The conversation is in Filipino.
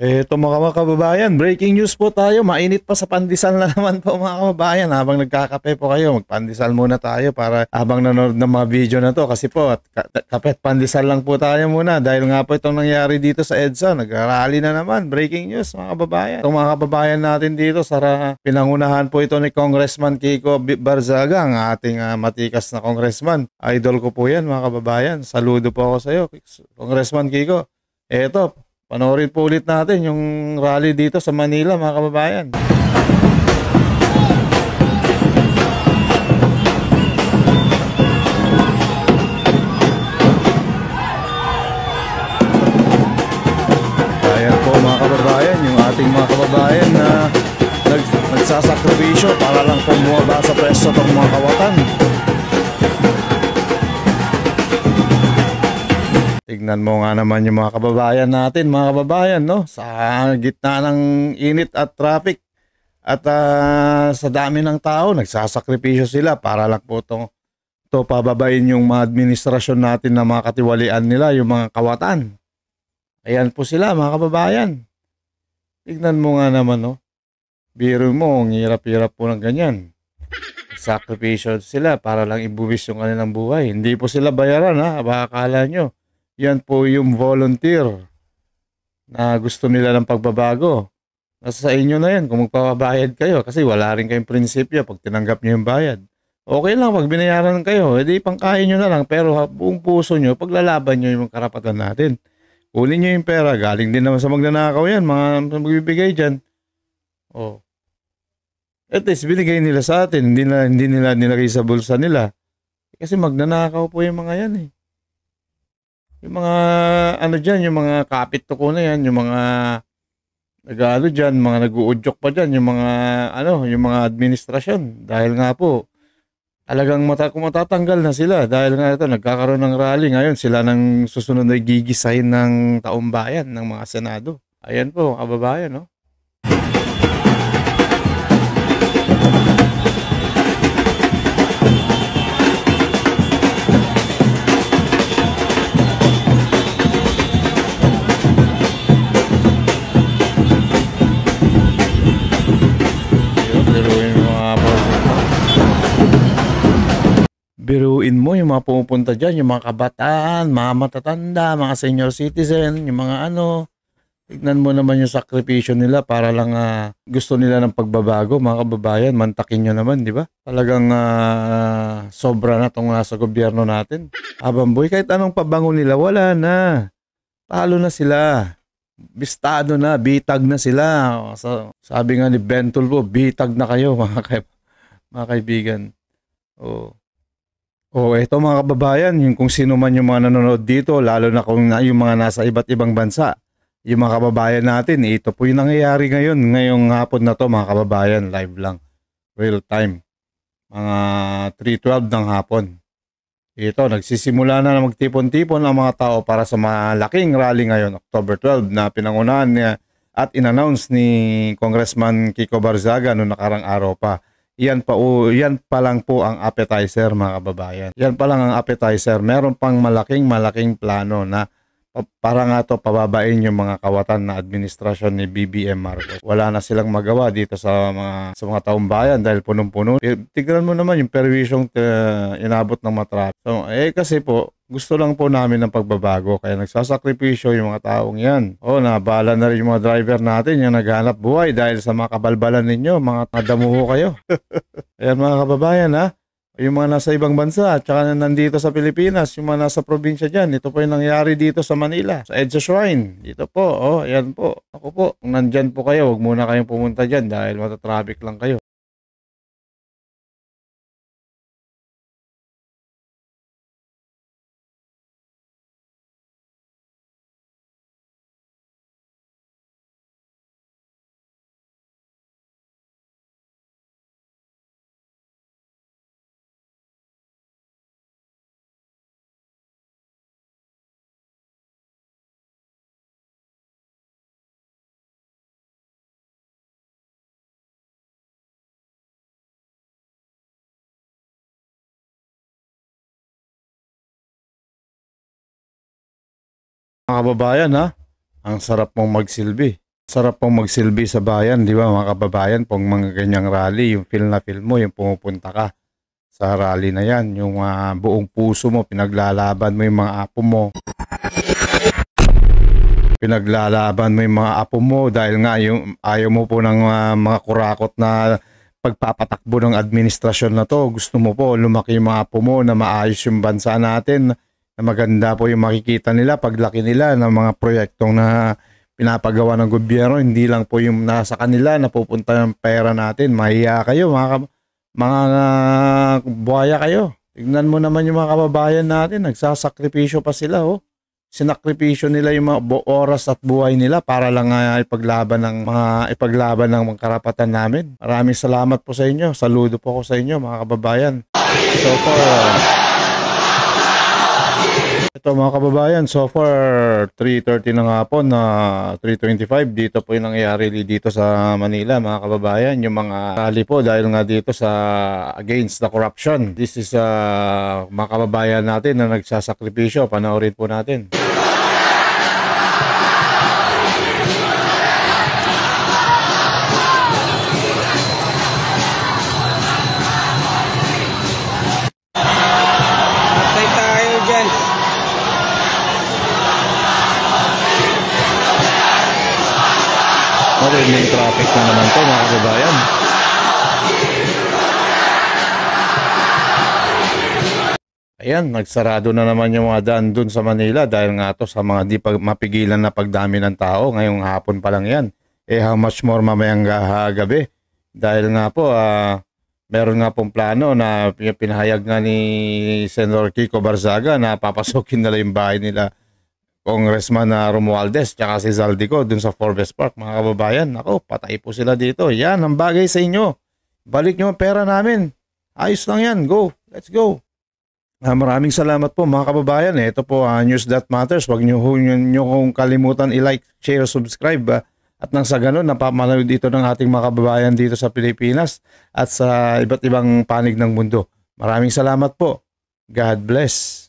Eto mga kababayan, breaking news po tayo. Mainit pa sa pandesal na naman po mga kababayan. Habang nagkakape po kayo, magpandesal muna tayo para habang nanonood ng mga video na to. Kasi po, kape at pandesal lang po tayo muna. Dahil nga po itong nangyari dito sa EDSA. Nag-rally na naman. Breaking news mga kababayan. Itong mga kababayan natin dito, pinangunahan po ito ni Congressman Kiko Barzaga, ang ating matikas na congressman. Idol ko po yan mga kababayan. Saludo po ako sa iyo, Congressman Kiko. Eto, panoorin po ulit natin yung rally dito sa Manila mga kababayan. Ayan po mga kababayan, yung ating mga kababayan na nagsasakripisyo para lang po bumaba sa pwesto ng mga kawatan. Tignan mo nga naman yung mga kababayan natin, mga kababayan, no? Sa gitna ng init at traffic at sa dami ng tao, nagsasakripisyo sila para lang po to pababain yung mga administrasyon natin na mga katiwalian nila, yung mga kawatan. Ayan po sila, mga kababayan. Tignan mo nga naman, no? Biro mo, ang hirap-hirap po ng ganyan. Sakripisyo sila para lang ibuwis yung kanilang buhay. Hindi po sila bayaran, ha? Baka akala nyo. Yan po yung volunteer na gusto nila ng pagbabago. Nasa sa inyo na yan kung magpapabayad kayo kasi wala rin kayong prinsipyo pag tinanggap nyo yung bayad. Okay lang pag binayaran kayo, edi pangkain nyo na lang pero buong puso nyo, paglalaban nyo yung karapatan natin. Kunin nyo yung pera, galing din naman sa magnanakaw yan, mga magbibigay dyan. Oh. At least binigay nila sa atin, hindi nila nilagay sa bulsa nila. Kasi magnanakaw po yung mga yan eh. Yung mga ano dyan, yung mga kapit to ko na yan, yung mga nag-ano dyan, mga nag-uudyok pa dyan, yung mga yung mga administrasyon. Dahil nga po, talagang kung matatanggal na sila, dahil nga ito, nagkakaroon ng rally ngayon, sila nang susunod na gigisahin ng taumbayan ng mga Senado. Ayan po, kababayan, no? Biruin mo yung mga pumupunta dyan, yung mga kabataan, mga matatanda, mga senior citizen, yung mga tignan mo naman yung sakripisyo nila para lang gusto nila ng pagbabago, mga kababayan, mantakin nyo naman, di ba? Talagang sobra na itong nasa gobyerno natin. Abamboy, kahit anong pabango nila, wala na. Talo na sila. Bistado na, bitag na sila. Sabi nga ni Bentol po, bitag na kayo, mga kaibigan. Eto mga kababayan, yung kung sino man yung mga nanonood dito, lalo na kung yung mga nasa iba't ibang bansa, yung mga kababayan natin, ito po yung nangyayari ngayon, ngayong hapon na to mga kababayan, live lang, real time, mga 3:12 ng hapon. Ito, nagsisimula na magtipon-tipon ang mga tao para sa malaking rally ngayon, October 12, na pinangunahan niya at inannounce ni Congressman Kiko Barzaga noong nakarang araw pa. Yan pa lang po ang appetizer mga kababayan. Yan pa lang ang appetizer. Meron pang malaking plano na para nga to pababain yung mga kawatan na administrasyon ni BBM Marcos. Wala na silang magawa dito sa mga taong bayan dahil punong-puno. Tignan mo naman yung perwisyong inabot ng matrap. So, kasi po, gusto lang po namin ng pagbabago kaya nagsasakripisyo yung mga taong yan. Nabala na rin yung mga driver natin yung naghanap buhay dahil sa mga kabalbalan ninyo, mga damuho kayo. Ayan mga kababayan yung mga nasa ibang bansa at saka nandito sa Pilipinas, yung mga nasa probinsya dyan, ito po yung nangyari dito sa Manila, sa EDSA Shrine. Dito po, ayan po. Ako po, kung nandyan po kayo, huwag muna kayong pumunta dyan dahil matatraffic lang kayo. Mga kababayan ang sarap mong magsilbi. Sarap pong magsilbi sa bayan, di ba mga kababayan, pong mga ganyang rally, yung feel na feel mo, yung pumupunta ka sa rally na yan, yung buong puso mo, pinaglalaban mo yung mga apo mo. Pinaglalaban mo yung mga apo mo dahil nga yung ayaw mo po ng mga kurakot na pagpapatakbo ng administrasyon na to. Gusto mo po lumaki yung mga apo mo na maayos yung bansa natin, na maganda po yung makikita nila paglaki nila ng mga proyektong na pinapagawa ng gobyerno, hindi lang po yung nasa kanila na pupunta ng pera natin. Mahiya kayo, mga buhaya kayo. Tignan mo naman yung mga kababayan natin, nagsasakripisyo pa sila, oh. Sinakripisyo nila yung mga oras at buhay nila para lang ipaglaban ng mga karapatan namin. Maraming salamat po sa inyo. Saludo po ako sa inyo mga kababayan. So far, ito mga kababayan, so far 3:30 ng hapon na 3:25 dito po yung nangyayari dito sa Manila mga kababayan, yung mga rally po dahil nga dito sa against the corruption. This is mga kababayan natin na nagsasakripisyo, panoorin po natin. Patay tayo dyan. Maraming traffic na naman to mga kababayan. Ayan, nagsarado na naman yung mga daan dun sa Manila dahil nga to sa mga di mapigilan na pagdami ng tao. Ngayong hapon pa lang yan. How much more mamayang gabi. Dahil nga po, meron nga pong plano na pinahayag nga ni Senator Kiko Barzaga na papasukin nila yung bahay nila Congressman Romualdez tsaka si Zaldico dun sa Forbes Park mga kababayan. Ako, patay po sila dito. Yan, ang bagay sa inyo. Balik nyo ang pera namin. Ayos lang yan. Go. Let's go. Maraming salamat po mga kababayan. Ito po News That Matters. Huwag nyo kong kalimutan i-like, share, subscribe. At nang sa ganun, napapanood dito ng ating mga kababayan dito sa Pilipinas at sa iba't ibang panig ng mundo. Maraming salamat po. God bless.